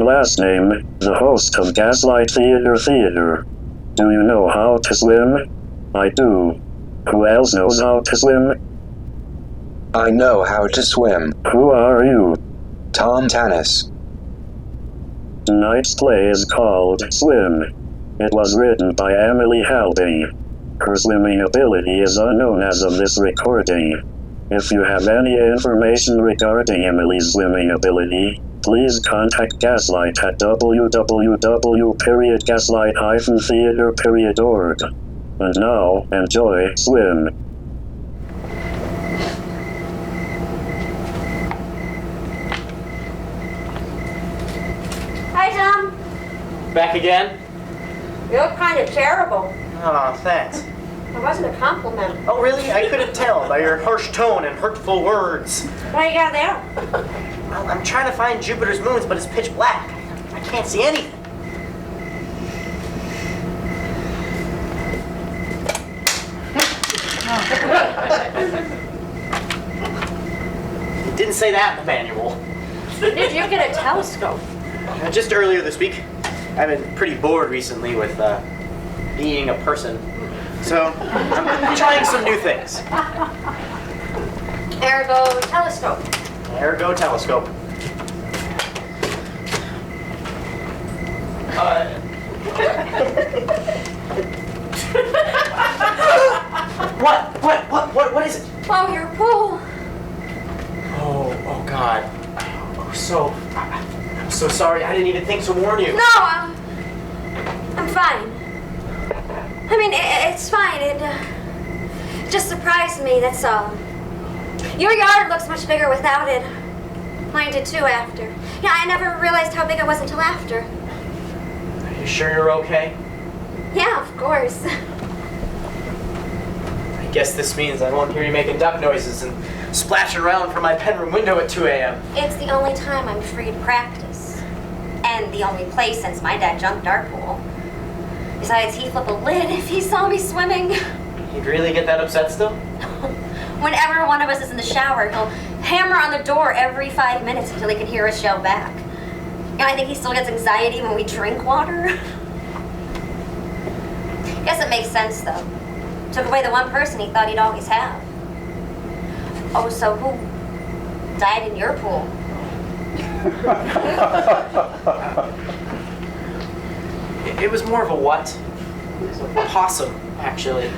Lastname, the host of Gaslight Theatre Theater. Do you know how to swim? I do. Who else knows how to swim? I know how to swim. Who are you? Tom Tannis. Tonight's play is called Swim. It was written by Emily Halbing. Her swimming ability is unknown as of this recording. If you have any information regarding Emily's swimming ability, please contact Gaslight at www.gaslight-theater.org. And now, enjoy Swim. Hi, Tom. Back again? You look kind of terrible. Oh, thanks. It wasn't a compliment. Oh, really? I couldn't tell by your harsh tone and hurtful words. What do you got there? Well, I'm trying to find Jupiter's moons, but it's pitch black. I can't see anything. It didn't say that in the manual. Did you get a telescope? Just earlier this week. I've been pretty bored recently with being a person. So, I'm trying some new things. Ergo telescope. Ergo telescope. What is it? Oh, your pool. Oh God. I'm so sorry. I didn't even think to warn you. No, I'm fine. I mean, it's fine. It just surprised me, that's all. Your yard looks much bigger without it. Mine did too after. Yeah, I never realized how big it was until after. Are you sure you're okay? Yeah, of course. I guess this means I won't hear you making duck noises and splashing around from my bedroom window at 2 a.m. It's the only time I'm free to practice. And the only place since my dad junked our pool. Besides, he'd flip a lid if he saw me swimming. He'd really get that upset still? Whenever one of us is in the shower, he'll hammer on the door every 5 minutes until he can hear us yell back. And I think he still gets anxiety when we drink water. Guess it makes sense, though. Took away the one person he thought he'd always have. Oh, so who died in your pool? It was more of a what? It was a possum, actually.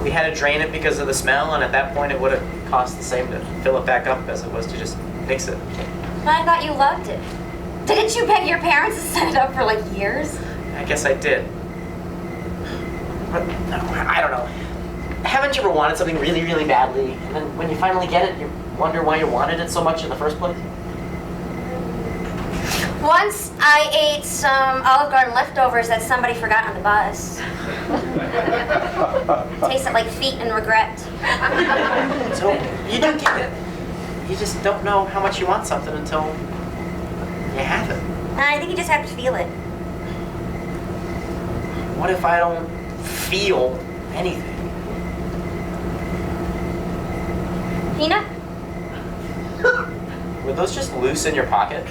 We had to drain it because of the smell, and at that point it would have cost the same to fill it back up as it was to just fix it. I thought you loved it. Didn't you beg your parents to set it up for like years? I guess I did. But, no, I don't know. Haven't you ever wanted something really, really badly, and then when you finally get it, you wonder why you wanted it so much in the first place? Once I ate some Olive Garden leftovers that somebody forgot on the bus. Tasted like feet and regret. So, you don't get it. You just don't know how much you want something until you have it. I think you just have to feel it. What if I don't feel anything? Peanut? Were those just loose in your pocket?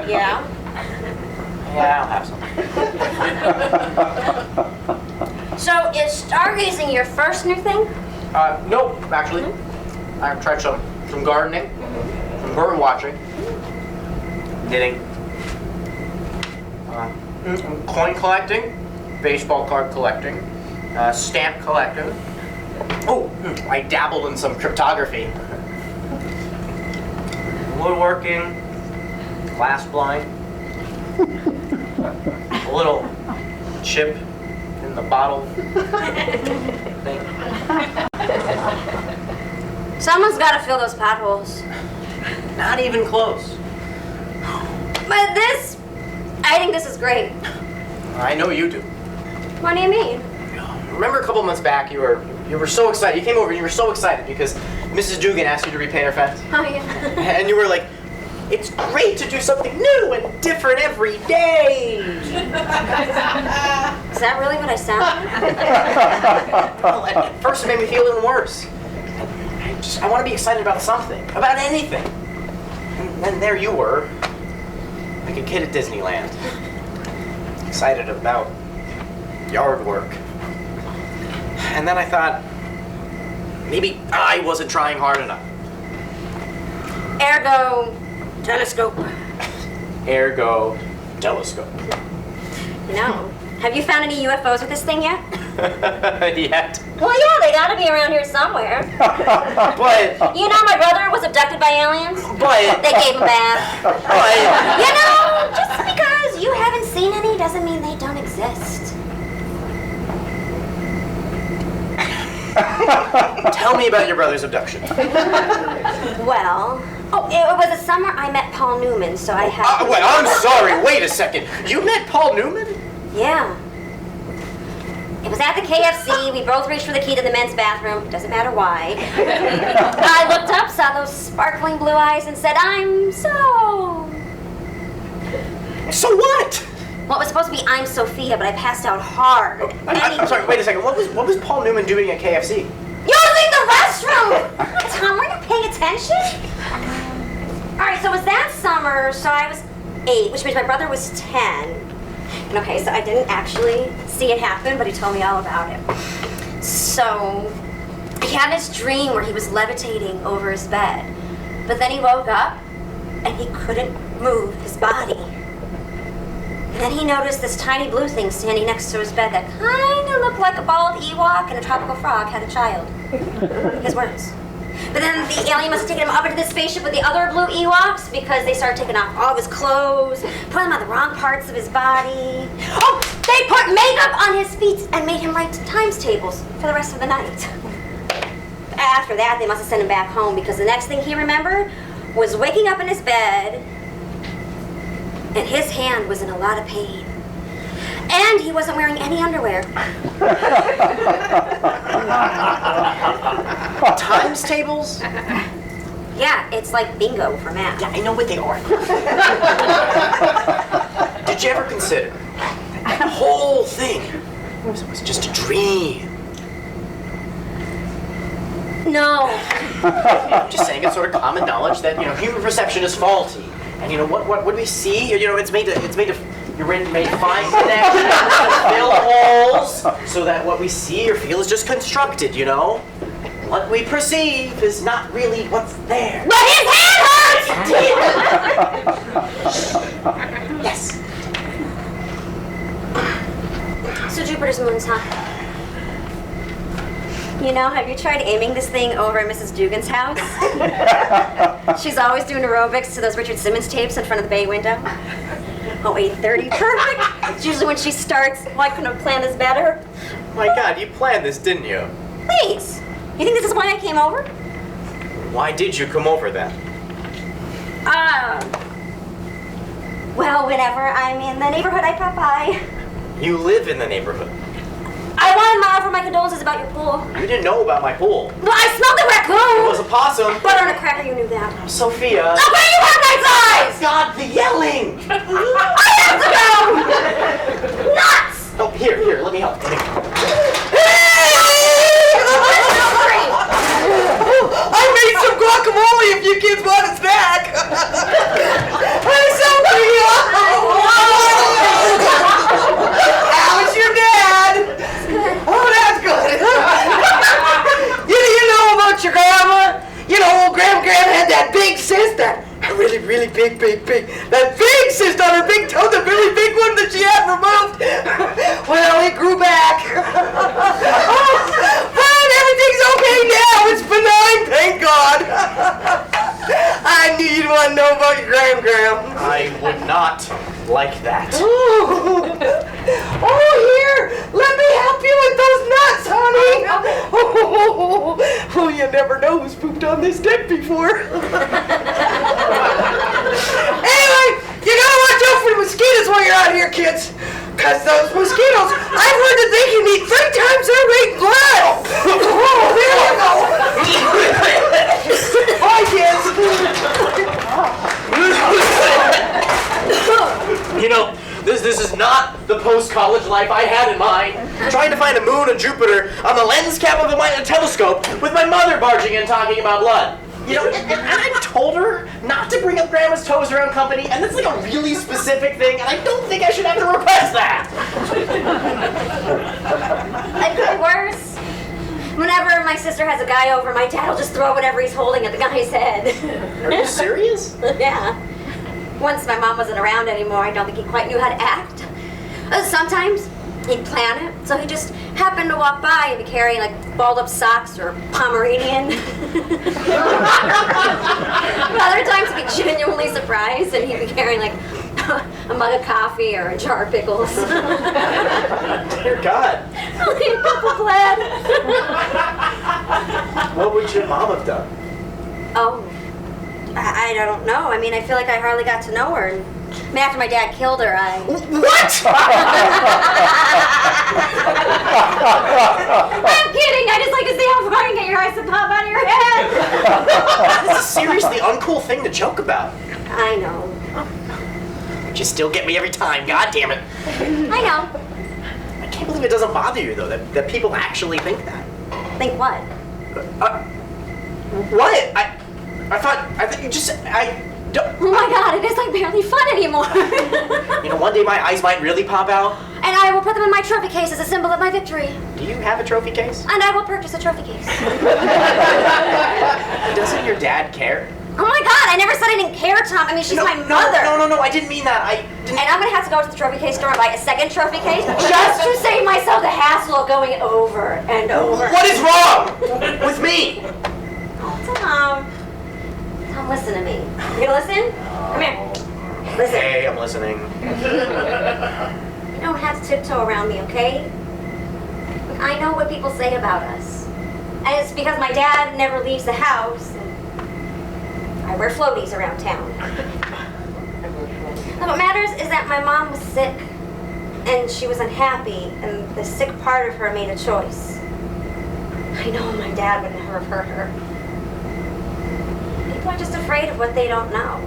Yeah. Yeah, I'll have some. So is stargazing your first new thing? Nope, actually. I've tried some gardening, some bird watching, knitting, coin collecting, baseball card collecting, stamp collecting. Oh, I dabbled in some cryptography. Woodworking, glass blind, a little chip in the bottle thing. Someone's got to fill those potholes. Not even close. But I think this is great. I know you do. What do you mean? Remember a couple months back, you were so excited. You came over and you were so excited because Mrs. Dugan asked you to repaint her fence. Oh, yeah. And you were like, it's great to do something new and different every day. Is that really what I sound like? Well, at first it made me feel even worse. I want to be excited about something, about anything. And And then there you were, like a kid at Disneyland, excited about yard work. And then I thought, maybe I wasn't trying hard enough. Ergo, telescope. Ergo, telescope. No. Have you found any UFOs with this thing yet? Yet. Well, yeah, they gotta be around here somewhere. But, You know my brother was abducted by aliens? but, They gave him back. but, You know, just because you haven't seen any doesn't mean they don't exist. tell me about your brother's abduction. Well, it was the summer I met Paul Newman, so I had... Wait, I'm sorry, wait a second. You met Paul Newman? Yeah. It was at the KFC. We both reached for the key to the men's bathroom. Doesn't matter why. I looked up, saw those sparkling blue eyes, and said, I'm so... So what? Well, it was supposed to be I'm Sophia, but I passed out hard. I'm sorry, wait a second. What was Paul Newman doing at KFC? Using the restroom! Tom, were you paying attention? All right, so it was that summer, so I was 8, which means my brother was 10. And okay, so I didn't actually see it happen, but he told me all about it. So he had this dream where he was levitating over his bed, but then he woke up and he couldn't move his body. And then he noticed this tiny blue thing standing next to his bed that kind of looked like a bald Ewok and a tropical frog had a child. His words. But then the alien must have taken him up into this spaceship with the other blue Ewoks because they started taking off all of his clothes, putting him on the wrong parts of his body. Oh, they put makeup on his feet and made him write times tables for the rest of the night. After that, they must have sent him back home because the next thing he remembered was waking up in his bed and his hand was in a lot of pain. And he wasn't wearing any underwear. Times tables? Yeah, it's like bingo for math. Yeah, I know what they are. Did you ever consider that whole thing was just a dream? No. I'm just saying it's sort of common knowledge that, human perception is faulty. And what we see, it's made to you're made to find connections, to fill holes, so that what we see or feel is just constructed, What we perceive is not really what's there. But his hand hurts! Yes. So Jupiter's moons, huh? Have you tried aiming this thing over at Mrs. Dugan's house? She's always doing aerobics to those Richard Simmons tapes in front of the bay window. Oh, 8:30, perfect. It's usually when she starts. Well, I couldn't have planned this better. My God, you planned this, didn't you? Please. You think this is why I came over? Why did you come over then? Well, whenever I'm in the neighborhood, I pop by. You live in the neighborhood. I wanted to offer my condolences about your pool. You didn't know about my pool. Well, I smelled the raccoon! It was a possum. Butter on a cracker, you knew that. Sophia. Oh, where you have nice eyes! God, the yelling! I have to go! Nuts! Oh, here, let me help. I made some guacamole if you kids want a snack. I'm Sophia. How's your dad? Oh, that's good. You know about your grandma? Old Grandma had that big cyst, that really, really big. That big cyst on her big toe, the really big one that she had removed. Well, it grew back. But everything's okay now. It's benign, thank God. I knew you'd want to know about your Gram. I would not like that. Oh, here, let me help you with those nuts, honey. Oh, you never know who's pooped on this deck before. Anyway, you gotta watch out for the mosquitoes while you're out here, kids. Because those mosquitoes, I've heard that they can eat 3 times their weight in blood. Oh, there you go. Bye, kids. This is not the post-college life I had in mind. Trying to find a moon and Jupiter on the lens cap of a telescope with my mother barging in talking about blood. You know, and I told her not to bring up Grandma's toes around company, and that's like a really specific thing, and I don't think I should have to request that. It could be worse. Whenever my sister has a guy over, my dad will just throw whatever he's holding at the guy's head. Are you serious? Yeah. Once my mom wasn't around anymore, I don't think he quite knew how to act. Sometimes he'd plan it, so he just happened to walk by and be carrying like balled up socks or Pomeranian. But other times he'd be genuinely surprised and he'd be carrying like a mug of coffee or a jar of pickles. Dear God. Only a couple glad. What would your mom have done? Oh, I don't know. I mean, I feel like I hardly got to know her. And after my dad killed her, I... What? I'm kidding. I just like to see how far you can get your eyes to pop out of your head. This is a seriously uncool thing to joke about. I know. But you still get me every time, God damn it. I know. I can't believe it doesn't bother you, though, that people actually think that. Think what? What? I think you just, don't. Oh my God, it is like barely fun anymore. You know, one day my eyes might really pop out. And I will put them in my trophy case as a symbol of my victory. Do you have a trophy case? And I will purchase a trophy case. Doesn't your dad care? Oh my God, I never said I didn't care, Tom. I mean, she's my mother. No, I didn't mean that. I didn't. And I'm gonna have to go to the trophy case store and buy a second trophy case just to save myself the hassle of going over and over. What is wrong with me? Tom, listen to me. You gonna listen? Come here. Listen. Hey, I'm listening. You don't have to tiptoe around me, okay? I know what people say about us. And it's because my dad never leaves the house. And I wear floaties around town. And what matters is that my mom was sick. And she was unhappy. And the sick part of her made a choice. I know my dad would never have hurt her. People are just afraid of what they don't know.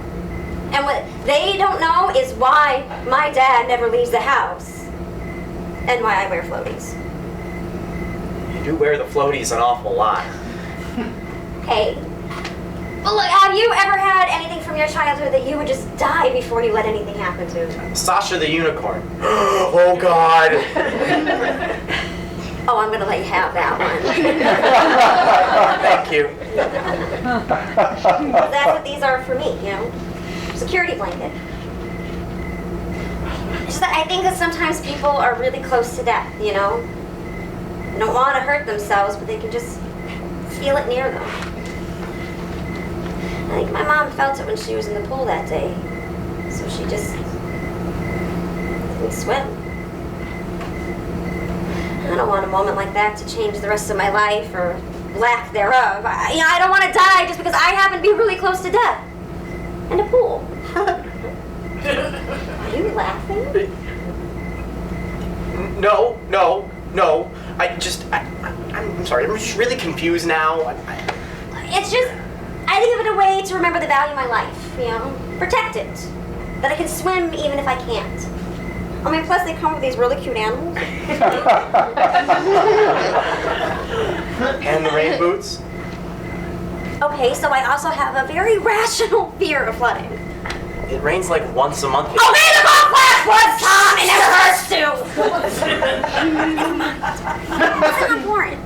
And what they don't know is why my dad never leaves the house. And why I wear floaties. You do wear the floaties an awful lot. Hey. Well, look, have you ever had anything from your childhood that you would just die before you let anything happen to? Sasha the unicorn. Oh, God. Oh, I'm gonna let you have that one. Thank you. That's what these are for me, you know? Security blanket. It's just that I think that sometimes people are really close to death, you know? They don't want to hurt themselves, but they can just feel it near them. I think my mom felt it when she was in the pool that day. So she just didn't swim. I don't want a moment like that to change the rest of my life or lack thereof. I don't want to die just because I happen to be really close to death. In a pool. Are you laughing? No. I'm sorry. I'm just really confused now. It's just, I think of it a way to remember the value of my life, you know? Protect it. That I can swim even if I can't. I mean, plus they come with these really cute animals. And the rain boots? Okay, so I also have a very rational fear of flooding. It rains like once a month. Okay, they're all flash floods, Tom! It never hurts to! That's not important.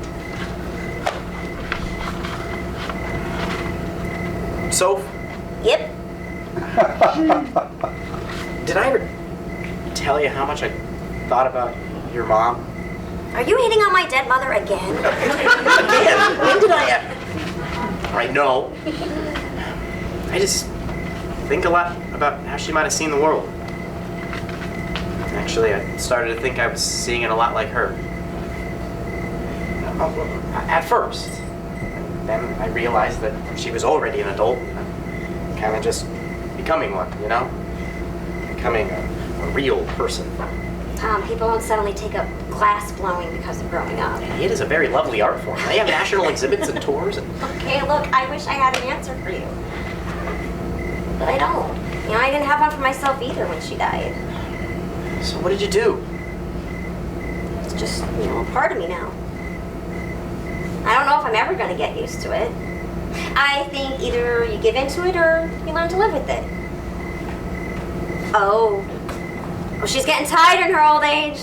So, Yep. did I ever tell you how much I thought about your mom? Are you hitting on my dead mother again? Again? When did I ever? Right, no. I just think a lot about how she might have seen the world. Actually, I started to think I was seeing it a lot like her. At first. Then I realized that she was already an adult, and kind of just becoming one, you know? Becoming a real person. Tom, people don't suddenly take up glass blowing because of growing up. It is a very lovely art form. They have national exhibits and tours. And Okay, look, I wish I had an answer for you. But I don't. You know, I didn't have one for myself either when she died. so what did you do? It's just, you know, a part of me now. I don't know if I'm ever going to get used to it. I think either you give into it or you learn to live with it. Oh. Well, she's getting tired in her old age.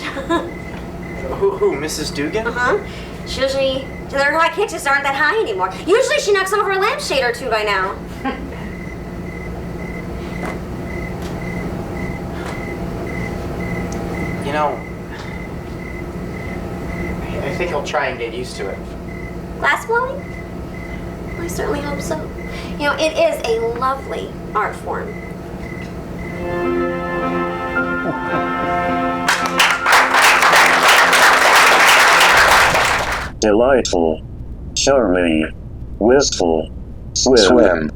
Who, Mrs. Dugan? Uh-huh. She usually, her high kicks just aren't that high anymore. Usually she knocks over a lampshade or two by now. You know, I think I'll try and get used to it. Glass blowing? I certainly hope so. You know, it is a lovely art form. Delightful. Charming. Wistful. Swim. Swim.